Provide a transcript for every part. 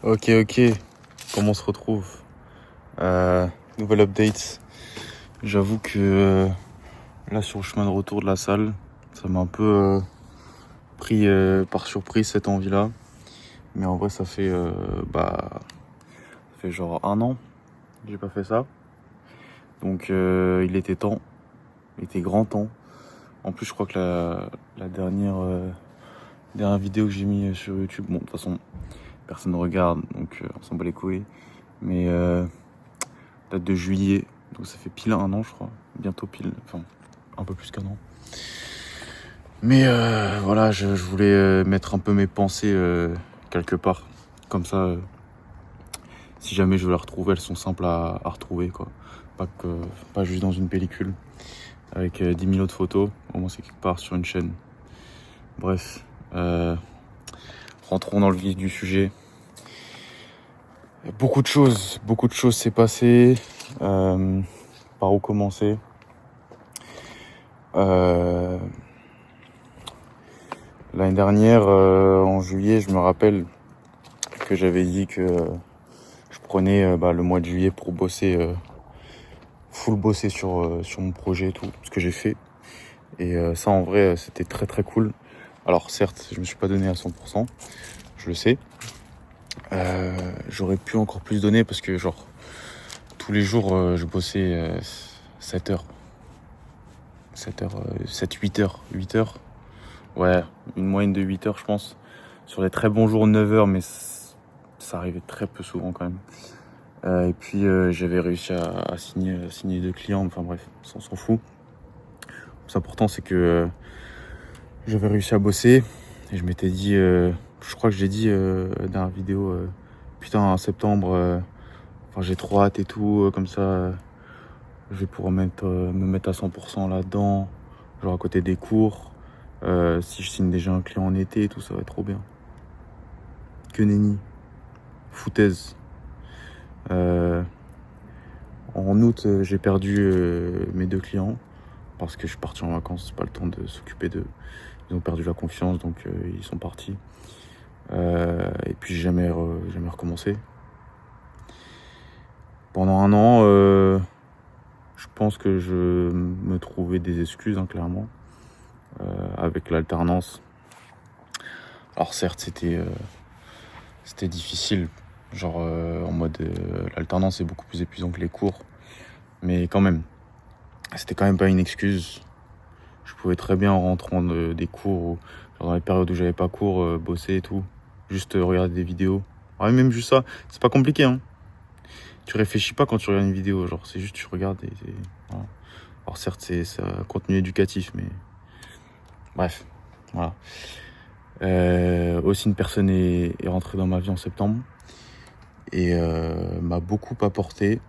Ok, comment on se retrouve? Nouvelle update. J'avoue que là, sur le chemin de retour de la salle, ça m'a un peu pris par surprise cette envie-là. Mais en vrai, ça fait genre 1 an que j'ai pas fait ça. Donc il était temps, il était grand temps. En plus, je crois que la dernière vidéo que j'ai mis sur YouTube, bon, de toute façon, personne ne regarde, donc on s'en bat les couilles. Mais date de juillet, donc ça fait pile 1 an, je crois. Bientôt pile, enfin, un peu plus qu'1 an. Mais voilà, je voulais mettre un peu mes pensées quelque part. Comme ça, si jamais je veux la retrouver, elles sont simples à retrouver, quoi. Pas juste dans une pellicule, avec 10 000 autres photos. Au moins, c'est quelque part sur une chaîne. Bref, rentrons dans le vif du sujet. Beaucoup de choses s'est passé. Par où commencer? L'année dernière, en juillet, je me rappelle que j'avais dit que je prenais le mois de juillet pour bosser, full bosser sur mon projet et tout, ce que j'ai fait. Et ça, en vrai, c'était très très cool. Alors certes, je me suis pas donné à 100%, je le sais. J'aurais pu encore plus donner parce que genre tous les jours, je bossais 7 heures. 8 heures. 8 heures. Ouais, une moyenne de 8 heures, je pense. Sur les très bons jours, 9 heures, mais ça arrivait très peu souvent quand même. Et puis j'avais réussi à signer 2 clients, enfin bref, ça on s'en fout. Le plus important, c'est que j'avais réussi à bosser et je m'étais dit, je crois que j'ai dit dans la vidéo, putain, en septembre, j'ai trop hâte et tout, comme ça, je vais pouvoir me mettre à 100% là-dedans, genre à côté des cours. Si je signe déjà un client en été et tout, ça va être trop bien. Que nenni. Foutaise. En août, j'ai perdu mes 2 clients parce que je suis parti en vacances, c'est pas le temps de s'occuper d'eux. Ils ont perdu la confiance, donc ils sont partis. Et puis j'ai jamais recommencé. Pendant 1 an, je pense que je me trouvais des excuses, hein, clairement, avec l'alternance. Alors certes, c'était difficile, genre en mode l'alternance est beaucoup plus épuisant que les cours, mais quand même, c'était quand même pas une excuse. Je pouvais très bien en rentrant des cours, ou genre dans les périodes où j'avais pas cours, bosser et tout, juste regarder des vidéos. Ouais, même juste ça, c'est pas compliqué, hein. Tu réfléchis pas quand tu regardes une vidéo, genre c'est juste tu regardes et voilà. Alors certes c'est un contenu éducatif, mais bref, voilà. Aussi une personne est rentrée dans ma vie en septembre et m'a beaucoup apporté.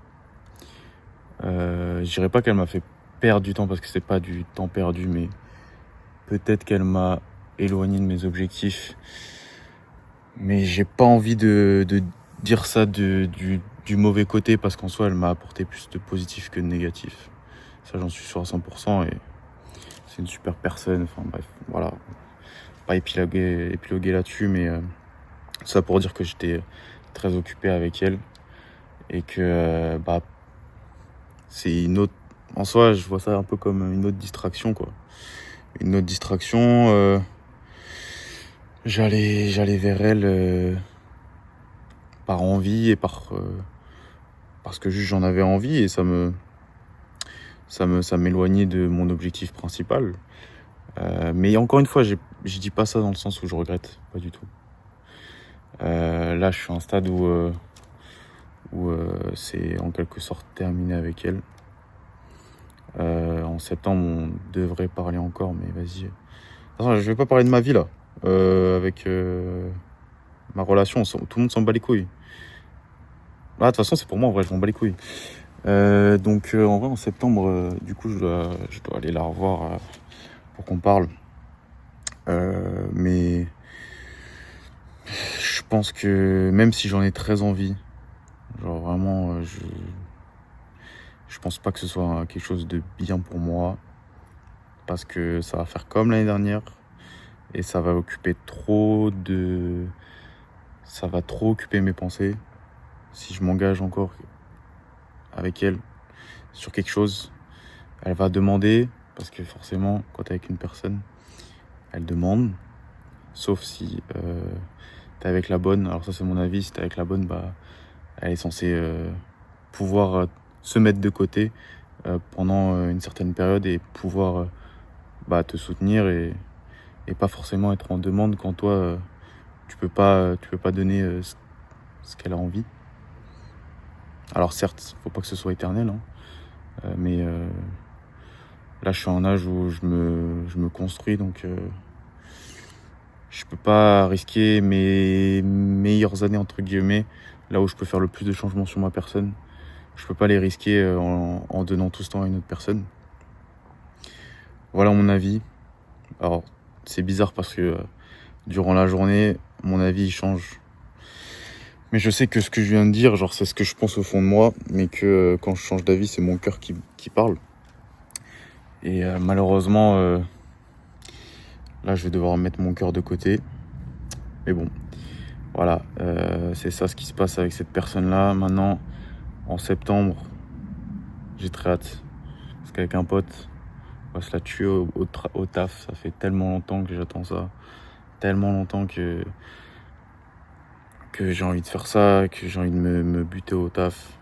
Je dirais pas qu'elle m'a fait perdre du temps parce que c'est pas du temps perdu, mais peut-être qu'elle m'a éloigné de mes objectifs. Mais j'ai pas envie de dire ça du mauvais côté parce qu'en soi elle m'a apporté plus de positif que de négatif. Ça j'en suis sûr à 100% et c'est une super personne. Enfin bref, voilà. Pas épiloguer là-dessus, mais ça pour dire que j'étais très occupé avec elle et que c'est une autre. En soi, je vois ça un peu comme une autre distraction, quoi. Une autre distraction. J'allais vers elle par envie et parce que juste j'en avais envie et ça m'éloignait de mon objectif principal. Mais encore une fois, je dis pas ça dans le sens où je regrette, pas du tout. Là, je suis à un stade où c'est en quelque sorte terminé avec elle. En septembre, on devrait parler encore, mais vas-y. Attends, je vais pas parler de ma vie là. Avec ma relation, tout le monde s'en bat les couilles. Ah, de toute façon, c'est pour moi, en vrai, je m'en bats les couilles. Donc, en vrai, en septembre, du coup, je dois aller la revoir pour qu'on parle. Mais je pense que même si j'en ai très envie, genre vraiment, je pense pas que ce soit quelque chose de bien pour moi. Parce que ça va faire comme l'année dernière. Et ça va occuper trop de... ça va trop occuper mes pensées. Si je m'engage encore avec elle sur quelque chose, elle va demander, parce que forcément, quand t'es avec une personne, elle demande. Sauf si t'es avec la bonne. Alors ça, c'est mon avis. Si t'es avec la bonne, bah, elle est censée pouvoir se mettre de côté pendant une certaine période et pouvoir bah, te soutenir et pas forcément être en demande quand toi, tu peux pas donner ce qu'elle a envie. Alors certes, faut pas que ce soit éternel, hein, mais là, je suis à un âge où je me construis, donc je peux pas risquer mes meilleures années, entre guillemets, là où je peux faire le plus de changements sur ma personne. Je peux pas les risquer en donnant tout ce temps à une autre personne. Voilà mon avis. Alors, c'est bizarre parce que durant la journée, mon avis il change. Mais je sais que ce que je viens de dire, genre c'est ce que je pense au fond de moi, mais que quand je change d'avis, c'est mon cœur qui parle. Et malheureusement, là je vais devoir mettre mon cœur de côté. Mais bon, voilà, c'est ça ce qui se passe avec cette personne-là. Maintenant, en septembre, j'ai très hâte. Parce qu'avec un pote, on va se la tuer au taf. Ça fait tellement longtemps que j'attends ça. Tellement longtemps que j'ai envie de faire ça, que j'ai envie de me buter au taf.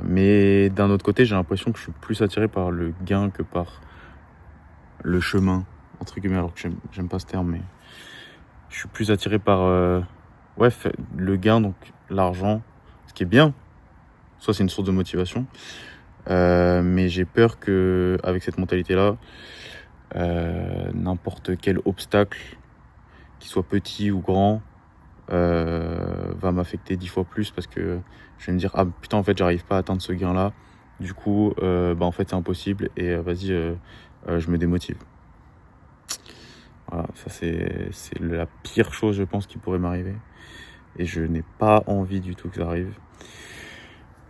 Mais d'un autre côté, j'ai l'impression que je suis plus attiré par le gain que par le chemin, entre guillemets, alors que j'aime pas ce terme, mais je suis plus attiré par le gain, donc l'argent, ce qui est bien. Soit c'est une source de motivation, mais j'ai peur que avec cette mentalité-là, n'importe quel obstacle, qu'il soit petit ou grand, va m'affecter 10 fois plus parce que je vais me dire ah putain en fait j'arrive pas à atteindre ce gain là, du coup en fait c'est impossible et vas-y je me démotive. Voilà, ça c'est la pire chose je pense qui pourrait m'arriver et je n'ai pas envie du tout que ça arrive.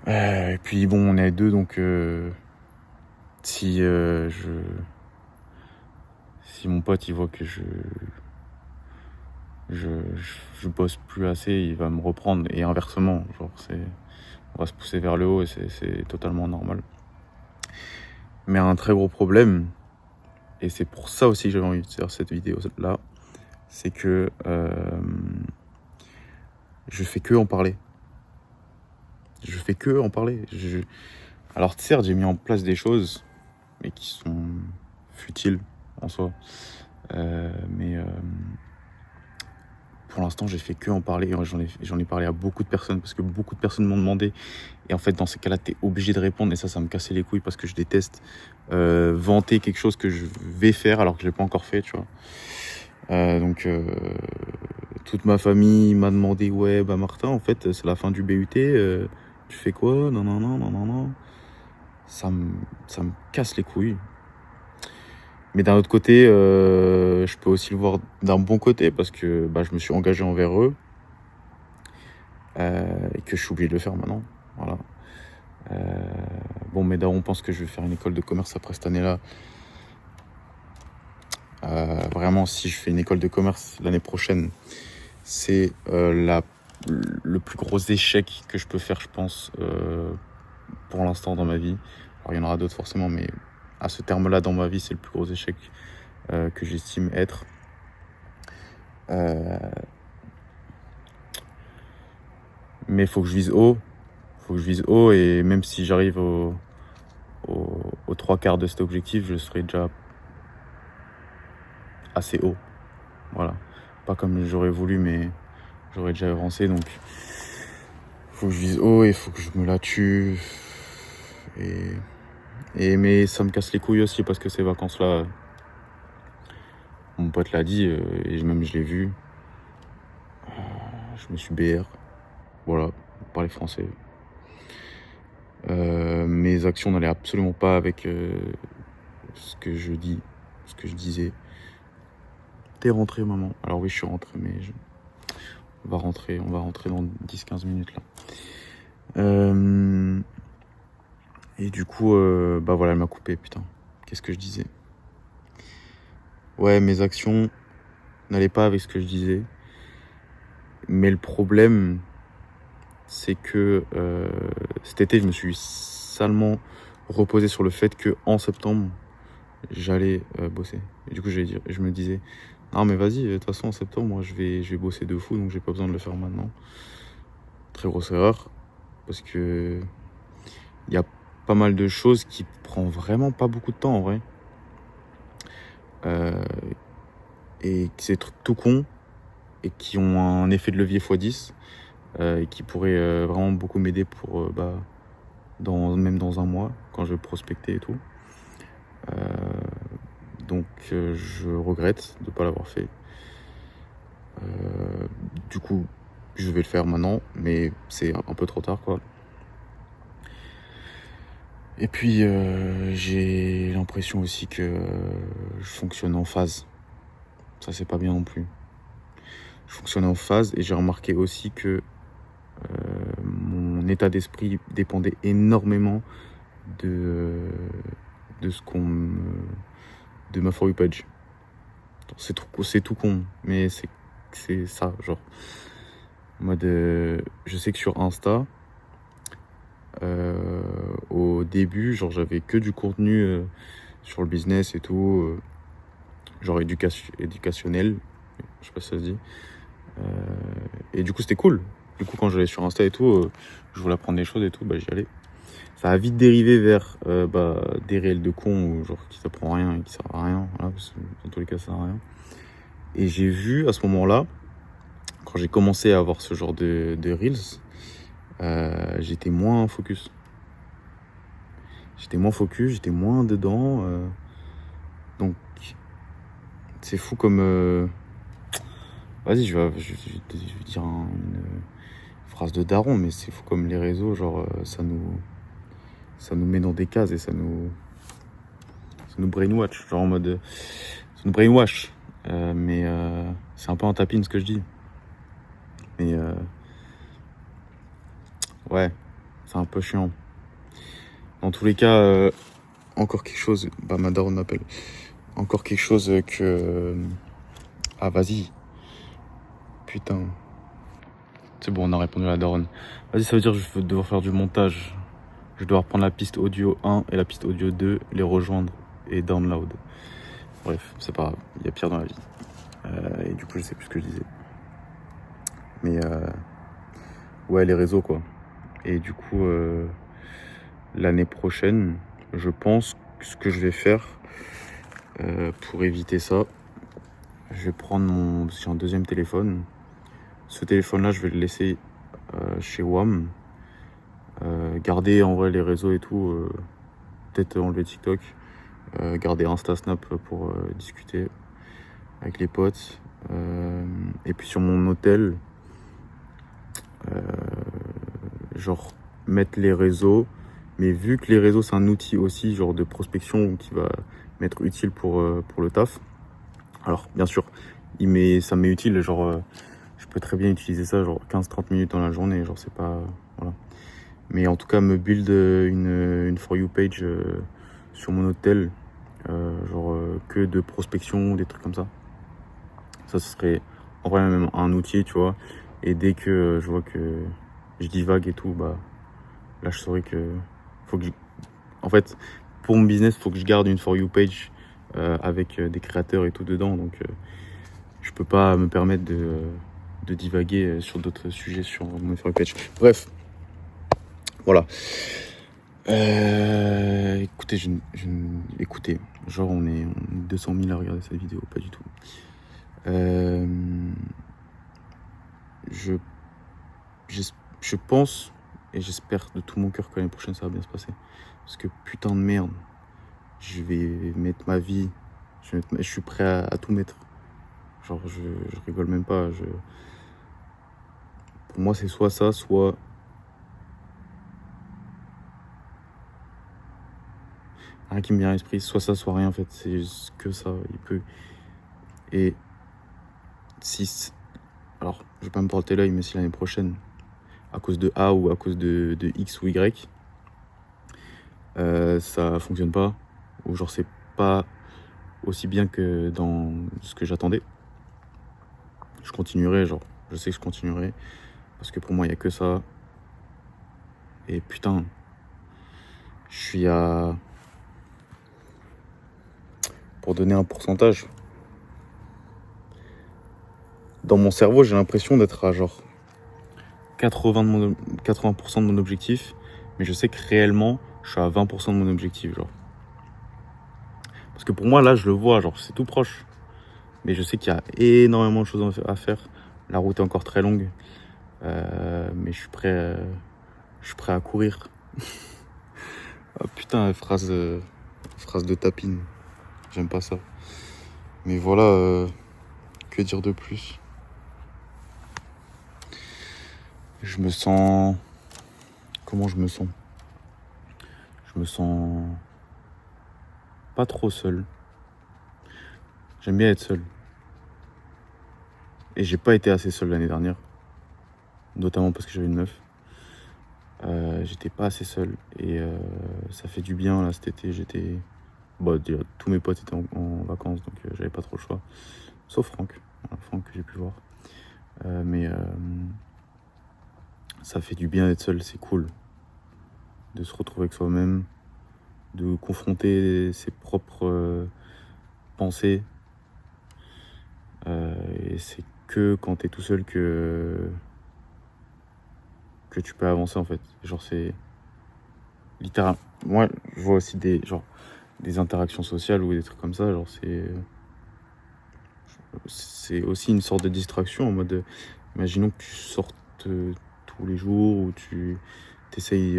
Et puis bon on est deux donc si mon pote il voit que je bosse plus assez, il va me reprendre et inversement, genre on va se pousser vers le haut et c'est totalement normal. Mais un très gros problème, et c'est pour ça aussi que j'avais envie de faire cette vidéo là, c'est que je fais que en parler. Je fais que en parler. Alors certes j'ai mis en place des choses, mais qui sont futiles en soi. Mais pour l'instant, j'ai fait que en parler. J'en ai parlé à beaucoup de personnes parce que beaucoup de personnes m'ont demandé. Et en fait, dans ces cas-là, t'es obligé de répondre. Et ça me cassait les couilles parce que je déteste vanter quelque chose que je vais faire alors que je l'ai pas encore fait, tu vois. Donc, toute ma famille m'a demandé, ouais, bah Martin, en fait, c'est la fin du BUT. Tu fais quoi? Non, non, non, non, non, non. Ça me casse les couilles. Mais d'un autre côté, je peux aussi le voir d'un bon côté parce que bah, je me suis engagé envers eux et que je suis obligé de le faire maintenant. Voilà. Bon, mes darons pensent que je vais faire une école de commerce après cette année-là. Vraiment, si je fais une école de commerce l'année prochaine, c'est le plus gros échec que je peux faire, je pense, pour l'instant dans ma vie. Alors, il y en aura d'autres forcément, mais à ce terme-là dans ma vie, c'est le plus gros échec que j'estime être. Mais il faut que je vise haut. Et même si j'arrive aux 3/4 de cet objectif, je serai déjà assez haut. Voilà. Pas comme j'aurais voulu, mais j'aurais déjà avancé. Donc, faut que je vise haut et il faut que je me la tue. Mais ça me casse les couilles aussi parce que ces vacances-là, mon pote l'a dit et même je l'ai vu. Je me suis BR. Voilà, parler français. Mes actions n'allaient absolument pas avec ce que je disais. T'es rentré, maman? Alors oui, je suis rentré, mais on va rentrer dans 10-15 minutes là. Et du coup, bah voilà, elle m'a coupé, putain. Qu'est-ce que je disais? Ouais, mes actions n'allaient pas avec ce que je disais. Mais le problème, c'est que cet été, je me suis salement reposé sur le fait qu'en septembre, j'allais bosser. Et du coup, je me disais, non mais vas-y, de toute façon en septembre, moi je vais bosser de fou, donc j'ai pas besoin de le faire maintenant. Très grosse erreur, parce que il y a pas mal de choses qui prend vraiment pas beaucoup de temps en vrai. Et c'est des trucs tout cons et qui ont un effet de levier x10 et qui pourraient vraiment beaucoup m'aider pour même dans un mois quand je vais prospecter et tout. Donc je regrette de ne pas l'avoir fait. Du coup, je vais le faire maintenant, mais c'est un peu trop tard quoi. Et puis j'ai l'impression aussi que je fonctionne en phase. Ça c'est pas bien non plus. Je fonctionne en phase et j'ai remarqué aussi que mon état d'esprit dépendait énormément de ce de ma For You page. C'est tout con, mais c'est ça, genre. En mode, je sais que sur Insta, au début, genre j'avais que du contenu sur le business et tout, genre éducationnel, je sais pas si ça se dit. Et du coup c'était cool. Du coup quand j'allais sur Insta et tout, je voulais apprendre des choses et tout, j'y allais. Ça a vite dérivé vers des réels de cons, genre qui t'apprend rien et qui sert à rien, voilà, parce que dans tous les cas ça sert à rien. Et j'ai vu à ce moment-là, quand j'ai commencé à avoir ce genre de reels, j'étais moins focus. J'étais moins dedans. Donc c'est fou comme... Vas-y, je vais dire une phrase de daron, mais c'est fou comme les réseaux, genre ça nous met dans des cases et ça nous brainwash, genre en mode... ça nous brainwash. Mais c'est un peu en tapine ce que je dis. Mais ouais, c'est un peu chiant. Dans tous les cas, encore quelque chose... ma daronne m'appelle. Encore quelque chose que... Ah, vas-y. Putain. C'est bon, on a répondu à la daronne. Vas-y, ça veut dire que je vais devoir faire du montage. Je dois reprendre la piste audio 1 et la piste audio 2, les rejoindre et download. Bref, c'est pas grave, il y a pire dans la vie. Et du coup, je sais plus ce que je disais. Mais ouais, les réseaux quoi. Et du coup, l'année prochaine, je pense que ce que je vais faire pour éviter ça, je vais prendre j'ai un deuxième téléphone. Ce téléphone-là, je vais le laisser chez WAM. Garder en vrai les réseaux et tout. Peut-être enlever TikTok. Garder Insta, Snap pour discuter avec les potes. Et puis sur mon hôtel, genre mettre les réseaux. Mais vu que les réseaux, c'est un outil aussi genre de prospection qui va m'être utile pour le taf. Alors bien sûr, ça m'est utile, genre je peux très bien utiliser ça genre 15-30 minutes dans la journée, genre c'est pas... Voilà. Mais en tout cas me build une For You page sur mon hôtel, genre que de prospection, des trucs comme ça. Ça ce serait en vrai même un outil, tu vois. Et dès que je vois que je divague et tout, là je saurais que faut que en fait pour mon business faut que je garde une For You page avec des créateurs et tout dedans, donc je peux pas me permettre de divaguer sur d'autres sujets sur mon For You page. Bref, voilà. Écoutez, écoutez, genre on est 200 000 à regarder cette vidéo, pas du tout. Je pense et j'espère de tout mon cœur que l'année prochaine ça va bien se passer. Parce que putain de merde, je vais mettre ma vie, je suis prêt à tout mettre. Genre je rigole même pas. Pour moi c'est soit ça, soit... Rien qui me vient à l'esprit, soit ça, soit rien en fait. C'est juste que ça, il peut... Et si... Alors, je vais pas me porter l'œil, mais si l'année prochaine, à cause de A ou à cause de X ou Y, ça fonctionne pas, ou genre c'est pas aussi bien que dans ce que j'attendais, je continuerai, genre Je sais que je continuerai. Parce que pour moi, il n'y a que ça. Et putain, je suis à... Pour donner un pourcentage, dans mon cerveau, j'ai l'impression d'être à genre 80% de mon objectif. Mais je sais que réellement, je suis à 20% de mon objectif, genre. Parce que pour moi, là, je le vois, genre, c'est tout proche. Mais je sais qu'il y a énormément de choses à faire. La route est encore très longue. Mais je suis prêt à courir. Ah, putain, phrase de tapine. J'aime pas ça. Mais voilà, que dire de plus? Je me sens... Comment je me sens? Je me sens pas trop seul. J'aime bien être seul. Et j'ai pas été assez seul l'année dernière. Notamment parce que j'avais une meuf. J'étais pas assez seul. Et ça fait du bien, là, cet été. Déjà, tous mes potes étaient en vacances, donc j'avais pas trop le choix. Sauf Franck. Voilà, Franck que j'ai pu voir. Mais ça fait du bien d'être seul, c'est cool. De se retrouver avec soi-même. De confronter ses propres pensées. Et c'est que quand t'es tout seul que tu peux avancer, en fait. Genre, c'est littéralement... Moi, je vois aussi des interactions sociales ou des trucs comme ça. Genre, c'est aussi une sorte de distraction en mode... imaginons que tu sortes tous les jours ou tu t'essayes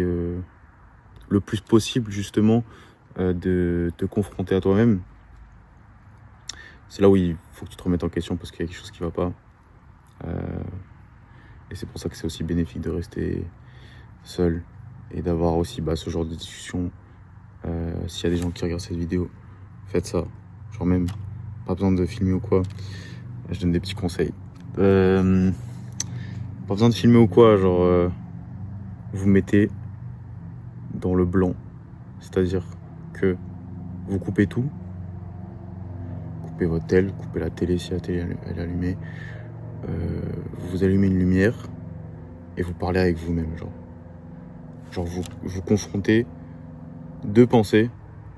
le plus possible, justement, de te confronter à toi-même. C'est là où il faut que tu te remettes en question parce qu'il y a quelque chose qui va pas. Et c'est pour ça que c'est aussi bénéfique de rester seul et d'avoir aussi ce genre de discussion. S'il y a des gens qui regardent cette vidéo, faites ça. Genre même, pas besoin de filmer ou quoi. Je donne des petits conseils. Pas besoin de filmer ou quoi, genre vous mettez dans le blanc. C'est-à-dire que vous coupez tout. Coupez votre tel, coupez la télé si la télé elle est allumée. Vous allumez une lumière et vous parlez avec vous-même, genre vous confrontez deux pensées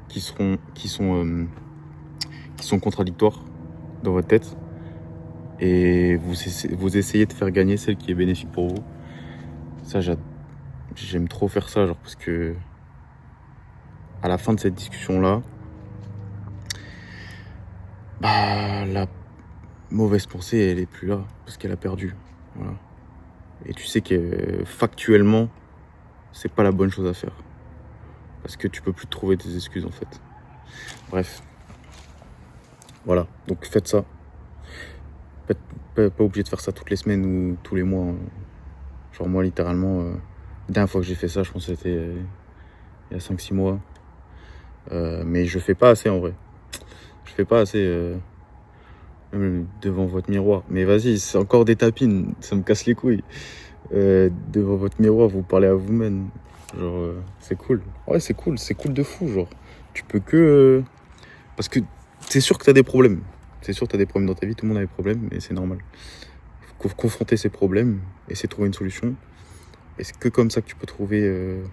qui sont contradictoires dans votre tête et vous essayez de faire gagner celle qui est bénéfique pour vous. Ça, j'aime trop faire ça, genre, parce que à la fin de cette discussion là, la mauvaise pensée elle est plus là parce qu'elle a perdu, voilà. Et tu sais que factuellement c'est pas la bonne chose à faire parce que tu peux plus trouver des excuses, en fait. Bref, voilà, donc faites ça. Pas obligé de faire ça toutes les semaines ou tous les mois, hein. Genre moi, littéralement, la dernière fois que j'ai fait ça, je pense que c'était il y a 5-6 mois. Mais je fais pas assez, en vrai. Je fais pas assez même devant votre miroir. Mais vas-y, c'est encore des tapines, ça me casse les couilles. Devant votre miroir, vous parlez à vous-même. Genre, c'est cool. Ouais, c'est cool de fou, genre. Tu peux que... parce que c'est sûr que t'as des problèmes. C'est sûr que t'as des problèmes dans ta vie, tout le monde a des problèmes, et c'est normal. Faut confronter ces problèmes, essayer de trouver une solution. Et c'est que comme ça que tu peux trouver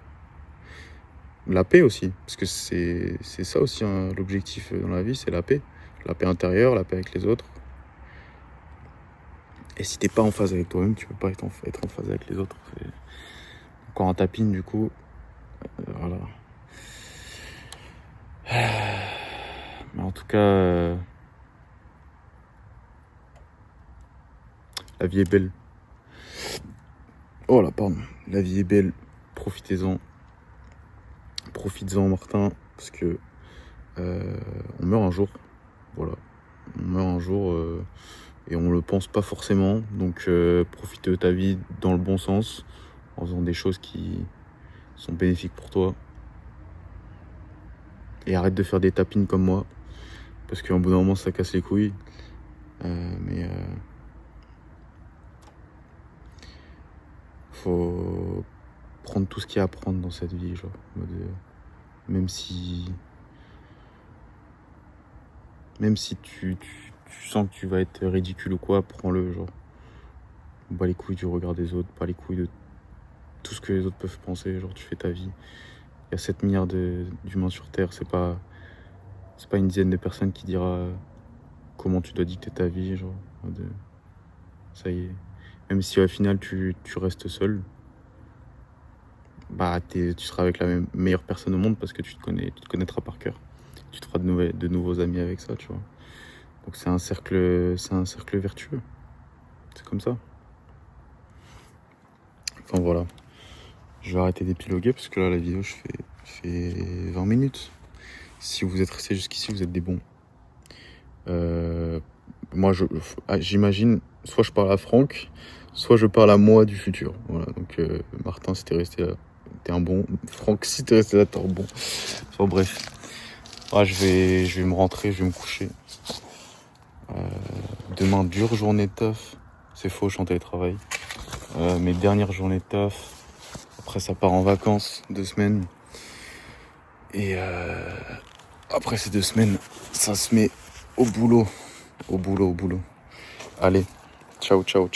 la paix aussi. Parce que c'est ça aussi, hein, l'objectif dans la vie, c'est la paix. La paix intérieure, la paix avec les autres. Et si t'es pas en phase avec toi-même, tu peux pas être en phase avec les autres. C'est encore un tapine, du coup. Voilà. Mais en tout cas, la vie est belle. Oh là, pardon. La vie est belle. Profitez-en. Profites-en, Martin. Parce que on meurt un jour. Voilà. On meurt un jour et on le pense pas forcément. Donc profite de ta vie dans le bon sens. En faisant des choses qui sont bénéfiques pour toi. Et arrête de faire des tapines comme moi. Parce qu'au bout d'un moment, ça casse les couilles. Mais faut prendre tout ce qu'il y a à prendre dans cette vie, genre. Même si tu sens que tu vas être ridicule ou quoi, prends-le, genre. bats les couilles du regard des autres, bats les couilles de tout ce que les autres peuvent penser. Genre, tu fais ta vie. Il y a 7 milliards d'humains sur Terre. C'est pas une dizaine de personnes qui dira comment tu dois dicter ta vie. Genre, ça y est. Même si au final tu restes seul, bah tu seras avec la meilleure personne au monde parce que tu te connaîtras par cœur. Tu te feras de nouveaux amis avec ça, tu vois. Donc c'est un cercle vertueux. C'est comme ça. Enfin voilà. Je vais arrêter d'épiloguer parce que là la vidéo je fais 20 minutes. Si vous êtes restés jusqu'ici, vous êtes des bons. Moi j'imagine, soit je parle à Franck, soit je parle à moi du futur. Voilà, donc Martin, si t'es resté là, t'es un bon. Franck, si t'es resté là, t'es un bon. Enfin bref. Ah, je vais me rentrer, je vais me coucher. Demain, dure journée de taf. C'est faux, je suis en télétravail. Mes dernières journées de taf. Après, ça part en vacances, 2 semaines. Et après ces 2 semaines, ça se met au boulot. Au boulot. Allez, ciao. Ciao.